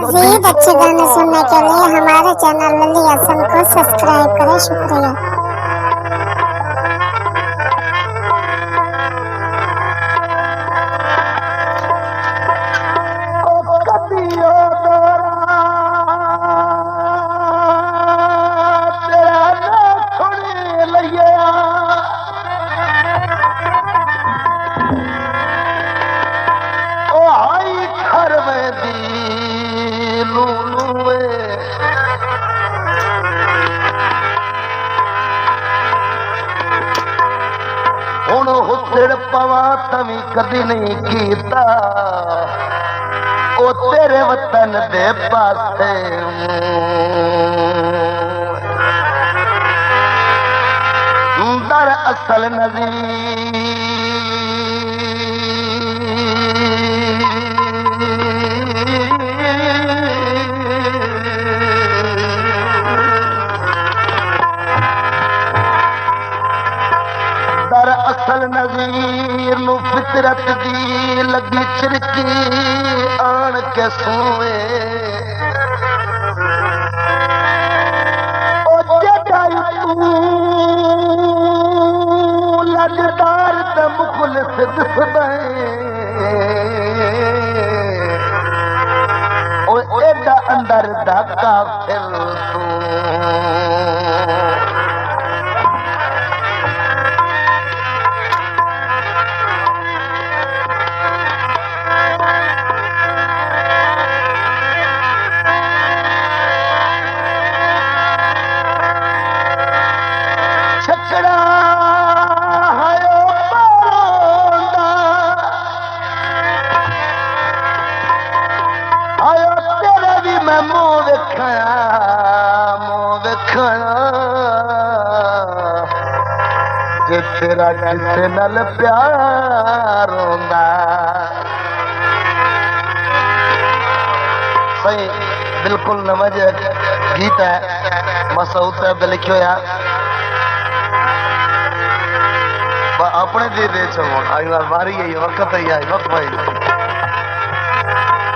मजीद अच्छे गाने सुनने के लिए हमारे चैनल लली हसन को सब्सक्राइब करें। शुक्रिया। पवा तवी कदी नहीं कीता ओ तेरे वतन दे पासे दर असल नज़ीर असल नज़ीर नु फितरत दी लगी छिड़की आन के सोए ओ जगाई तू लजदार ते मुखलिस दिसदे ओ एडा अंदर दा काफिर तू तेरा किसे नल प्यार होंदा सही बिल्कुल नमज गीत है मसूद साहब लिखियो या अपने दे आई बार बारी आई वक्त ही आई वक्त भाई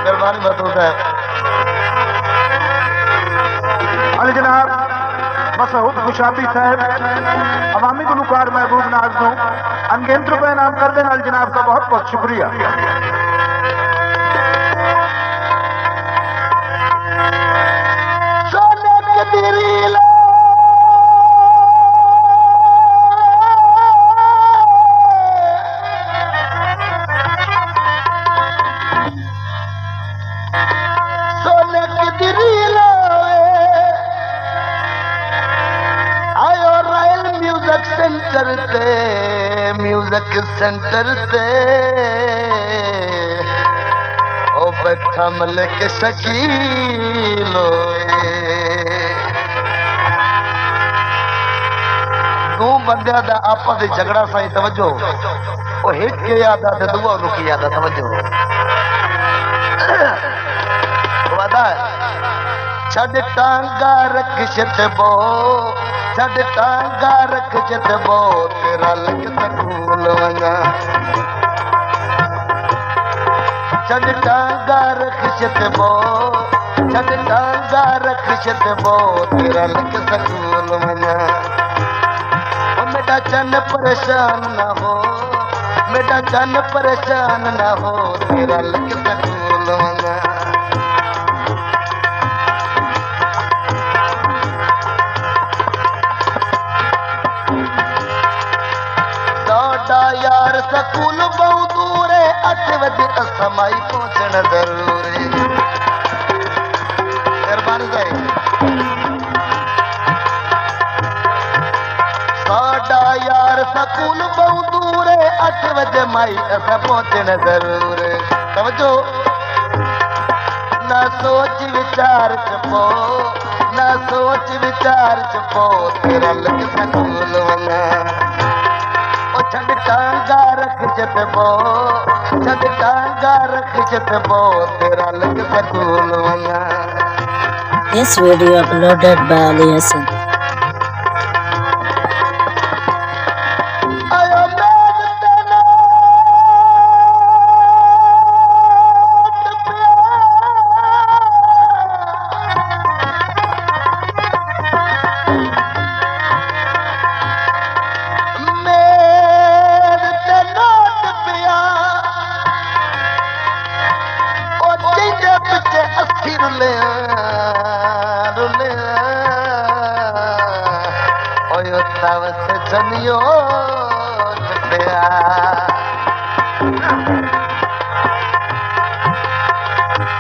मेहरबानी मसूद साहब अली जनाब मसूद खुशाबी साहब अवामी गुलकार महबूब नाज को अनगिनत रुपए इनाम कर देना। अली जनाब का बहुत बहुत शुक्रिया। म्यूजिक सेंटर ते ओ बैठा मलिक शकील दो बंदियां दा आपस में झगड़ा साई तवज्जो ओ हिट के याद आ ते दुआ नु की याद आ तवज्जो वादा छड़ टांगा रख छतबो छड़ टांगा रख छतबो तेरा लग सकूल वना छड़ टांगा रख छतबो छड़ टांगा रख छतबो तेरा लग सकूल वना मेरा चन परेशान ना हो मेरा चन परेशान ना हो तेरा लग सकूल वना यार सकूल बहुत दूर है 8 बजे असमाई पहुंचना जरूर है मेहरबानी साडा यार सकूल बहुत दूर है 8 बजे माई असा पहुंचना जरूर है समझो ना सोच विचार चपो ना सोच विचार चपो तेरा लग सकूल वना छड़ टांगा रख छतबो छड़ टांगा रख छतबो तेरा लग सकूल वना। This video uploaded by Ali Hassan. जे अस्थि रुलिया रुलिया ओयो तवस जनियो छटिया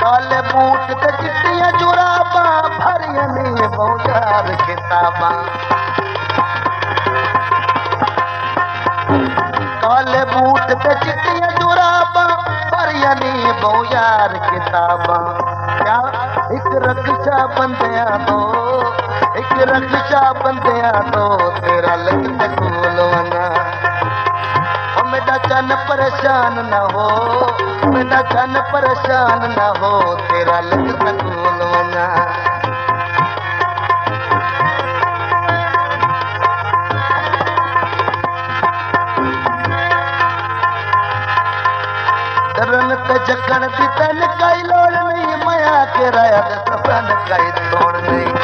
काले बूट ते चिट्टियां जुराबा भरिया नी बौजार किताबा काले बूट ते चिट्टियां जुराबा भरिया नी बौजार किताबा क्या एक रक्षा बंदिया दो एक रक्षा बंदिया दो तेरा लग सकूल वना मेरा चन परेशान न हो मेरा चन परेशान न हो तेरा लग सकूल वना दरन ते जगन दी तन काई लोड़ नहीं माया के राया दे सपन काई तोड़ नहीं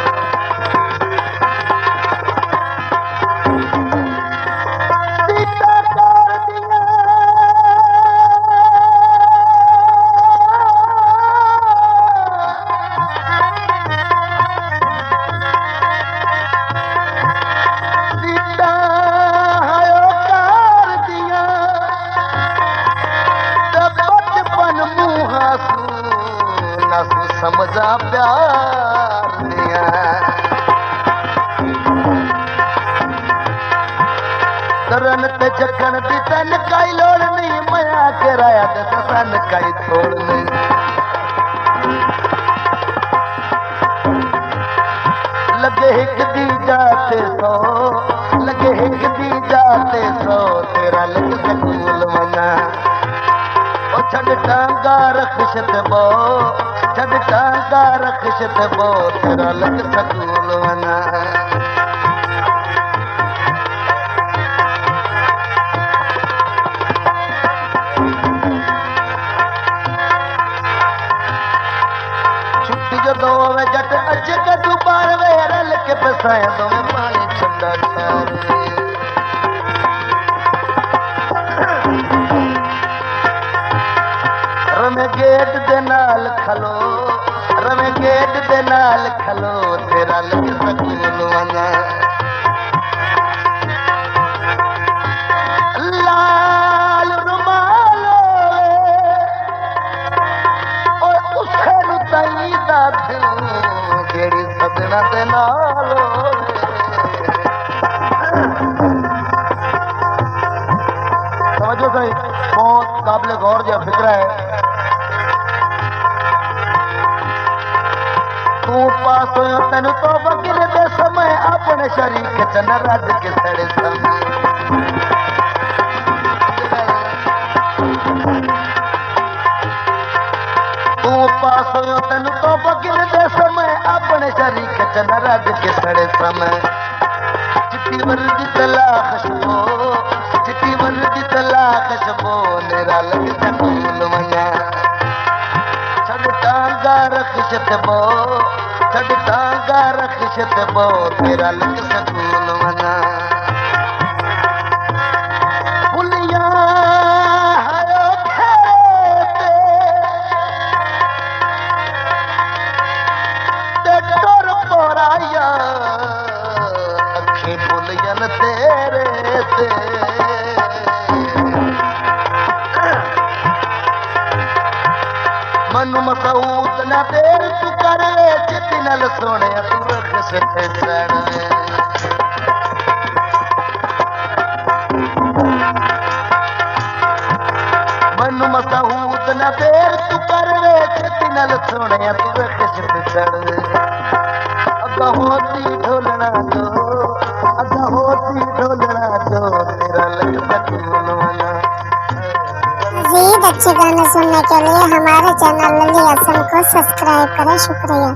समझा प्यार दिया करन ते जगन दी तन काई लोड़ नहीं माया के राया ते सपन काई तोड़ नहीं लगे एक दी जाते सो लगे एक दी जाते सो तेरा लग सकूल मना ओ छड़ टांगा रखशत बो छड़ टांगा रखशत बो तेरा लग सकूल वना छुट्टी जो दो वे जट अज कदू पार वे रल के बसाया दो में पानी ठंडा ठार रमे गेट दे नाल खलो रमे गेट दे नाल खलो तेरा लग सकूल वना लाल रुमालो और उसे नु ताई दा जेड़ी सदना दे नाल समझो सही बहुत काबिल गौर जो फिक्र है तू पास हो तेन तो बगिर दे समय अपने शरीक चन रज के सड़े समय तू पास हो तेन तो बगिर दे समय अपने शरीक चन रज के सड़े समय चिट्ठी वर्दी तलाश बो चिट्ठी वर्दी तलाश बो मेरा लग सकूल मना छड़ टांगा रखशत बो छड़ टांगा रखशत बो तेरा लग सकूल मना पुलिया हयो खेते ते टोर पोराया अखी पुलियन तेरे ते मनु मसूद न देर तू करे चिति नल सोने तू रख सते चढ़े मनु मसूद न देर तू करे चिति नल सोने तू रख सते चढ़े अगा होती ढोलना दो तेरा लग सकूल वना मज़ीद अच्छे गाने सुनने के लिए हमारे चैनल लली हसन को सब्सक्राइब करें। शुक्रिया।